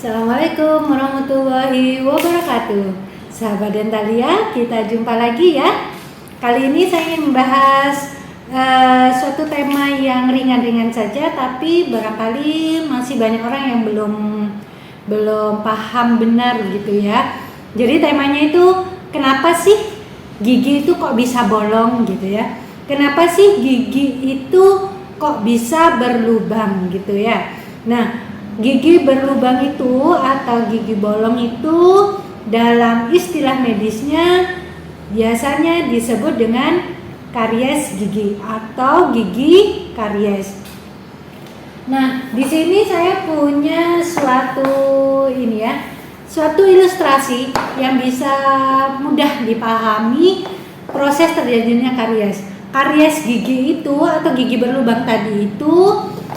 Assalamualaikum warahmatullahi wabarakatuh. Sahabat Dentalia, kita jumpa lagi ya. Kali ini saya ingin membahas suatu tema yang ringan-ringan saja, tapi barangkali masih banyak orang yang belum paham benar gitu ya. Jadi temanya itu, kenapa sih gigi itu kok bisa bolong gitu ya? Kenapa sih gigi itu kok bisa berlubang gitu ya? Nah, gigi berlubang itu atau gigi bolong itu dalam istilah medisnya biasanya disebut dengan karies gigi atau gigi karies. Nah, di sini saya punya suatu ilustrasi yang bisa mudah dipahami proses terjadinya karies. Karies gigi itu atau gigi berlubang tadi itu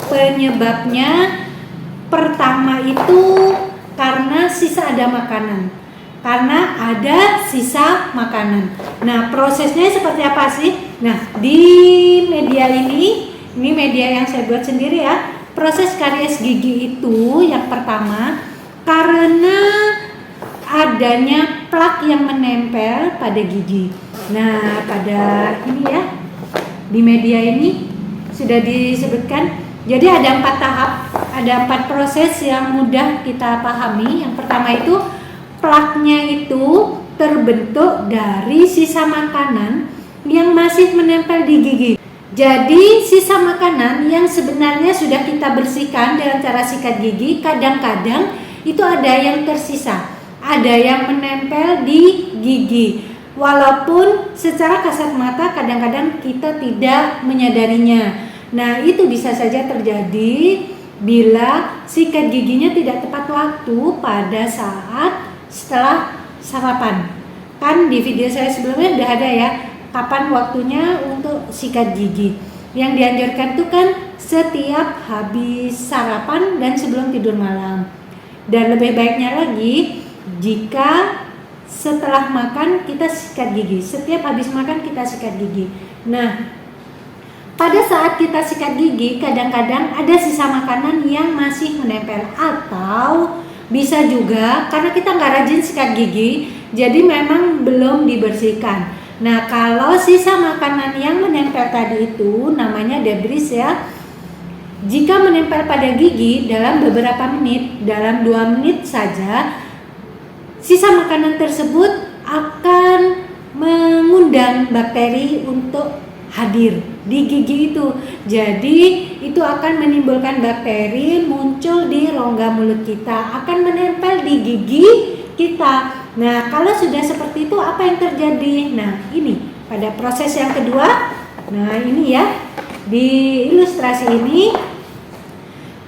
penyebabnya pertama itu karena ada sisa makanan. Nah, prosesnya seperti apa sih? Nah, di media ini media yang saya buat sendiri ya. Proses karies gigi itu yang pertama karena adanya plak yang menempel pada gigi. Nah, pada ini ya, di media ini sudah disebutkan. Jadi ada 4 tahap, ada 4 proses yang mudah kita pahami. Yang pertama itu plaknya itu terbentuk dari sisa makanan yang masih menempel di gigi. Jadi sisa makanan yang sebenarnya sudah kita bersihkan dengan cara sikat gigi, kadang-kadang itu ada yang tersisa, ada yang menempel di gigi. Walaupun secara kasat mata kadang-kadang kita tidak menyadarinya. Nah, itu bisa saja terjadi bila sikat giginya tidak tepat waktu pada saat setelah sarapan. Kan di video saya sebelumnya udah ada ya, kapan waktunya untuk sikat gigi. Yang dianjurkan itu kan setiap habis sarapan dan sebelum tidur malam. Dan lebih baiknya lagi jika setelah makan kita sikat gigi. Setiap habis makan kita sikat gigi. Nah, pada saat kita sikat gigi, kadang-kadang ada sisa makanan yang masih menempel, atau bisa juga karena kita nggak rajin sikat gigi, jadi memang belum dibersihkan. Nah, kalau sisa makanan yang menempel tadi itu namanya debris ya. Jika menempel pada gigi dalam beberapa menit, dalam 2 menit saja, sisa makanan tersebut akan mengundang bakteri untuk hadir di gigi itu. Jadi itu akan menimbulkan bakteri muncul di rongga mulut kita, akan menempel di gigi kita. Nah, kalau sudah seperti itu apa yang terjadi? Nah, ini pada proses yang kedua. Nah, ini ya. Di ilustrasi ini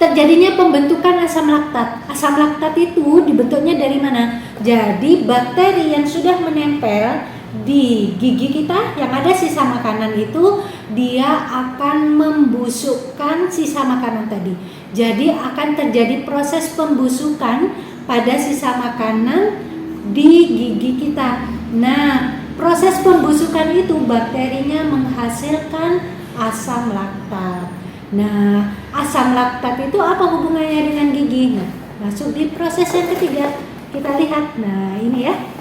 terjadinya pembentukan asam laktat. Asam laktat itu dibentuknya dari mana? Jadi bakteri yang sudah menempel di gigi kita yang ada sisa makanan itu, dia akan membusukkan sisa makanan tadi. Jadi akan terjadi proses pembusukan pada sisa makanan di gigi kita. Nah, proses pembusukan itu bakterinya menghasilkan asam laktat. Nah, asam laktat itu apa hubungannya dengan gigi? Nah, masuk di proses yang ketiga. Kita lihat. Nah, ini ya.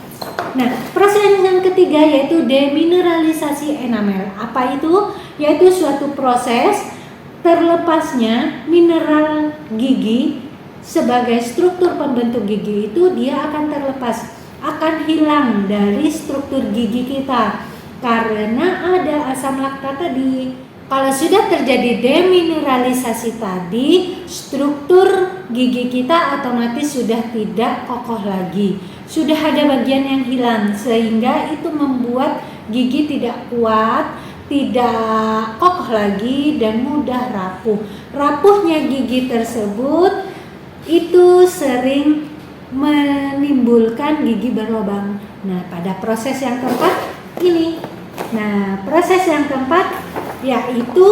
Nah, proses yang ketiga yaitu demineralisasi enamel. Apa itu? Yaitu suatu proses terlepasnya mineral gigi sebagai struktur pembentuk gigi itu, dia akan terlepas, akan hilang dari struktur gigi kita karena ada asam laktat tadi. Kalau sudah terjadi demineralisasi tadi, struktur gigi kita otomatis sudah tidak kokoh lagi. Sudah ada bagian yang hilang, sehingga itu membuat gigi tidak kuat, tidak kokoh lagi, dan mudah rapuh. Rapuhnya gigi tersebut itu sering menimbulkan gigi berlubang. Nah, pada proses yang keempat ini. Nah, proses yang keempat yaitu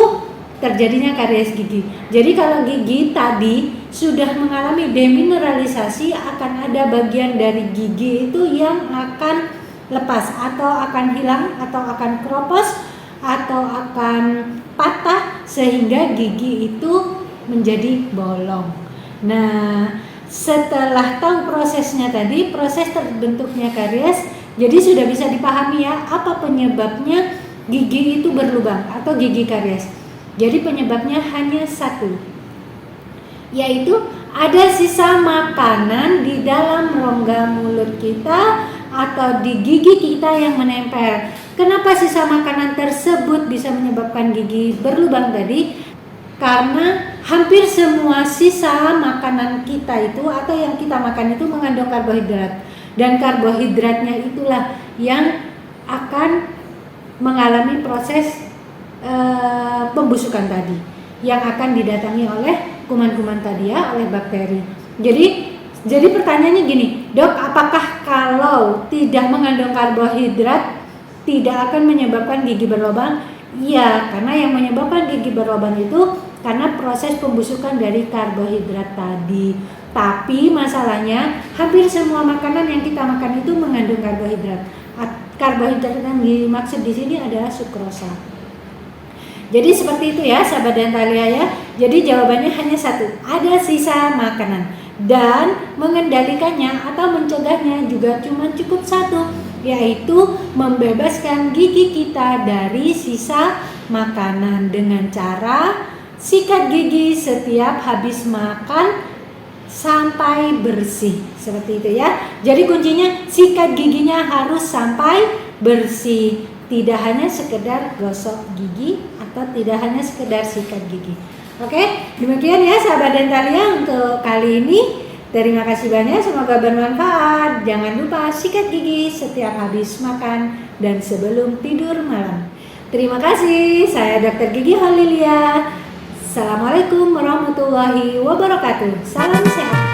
terjadinya karies gigi. Jadi kalau gigi tadi sudah mengalami demineralisasi, akan ada bagian dari gigi itu yang akan lepas atau akan hilang atau akan keropos atau akan patah sehingga gigi itu menjadi bolong. Nah, setelah tahu prosesnya tadi, proses terbentuknya karies, jadi sudah bisa dipahami ya apa penyebabnya gigi itu berlubang atau gigi karies. Jadi penyebabnya hanya satu, yaitu ada sisa makanan di dalam rongga mulut kita atau di gigi kita yang menempel. Kenapa sisa makanan tersebut bisa menyebabkan gigi berlubang tadi? Karena hampir semua sisa makanan kita itu atau yang kita makan itu mengandung karbohidrat, dan karbohidratnya itulah yang akan mengalami proses pembusukan tadi, yang akan didatangi oleh kuman-kuman tadi ya, oleh bakteri. Jadi pertanyaannya gini, dok, apakah kalau tidak mengandung karbohidrat tidak akan menyebabkan gigi berlubang? Iya, karena yang menyebabkan gigi berlubang itu karena proses pembusukan dari karbohidrat tadi. Tapi masalahnya hampir semua makanan yang kita makan itu mengandung karbohidrat. Karbohidrat yang dimaksud di sini adalah sukrosa. Jadi seperti itu ya sahabat Dentalia ya. Jadi jawabannya hanya satu, ada sisa makanan, dan mengendalikannya atau mencegahnya juga cuma cukup satu, yaitu membebaskan gigi kita dari sisa makanan dengan cara sikat gigi setiap habis makan sampai bersih. Seperti itu ya. Jadi kuncinya sikat giginya harus sampai bersih, tidak hanya sekedar gosok gigi atau tidak hanya sekedar sikat gigi. Oke, demikian ya sahabat Dentalia untuk kali ini. Terima kasih banyak, semoga bermanfaat. Jangan lupa sikat gigi setiap habis makan dan sebelum tidur malam. Terima kasih, saya Dr. Gigi Holilia. Assalamualaikum warahmatullahi wabarakatuh. Salam sehat.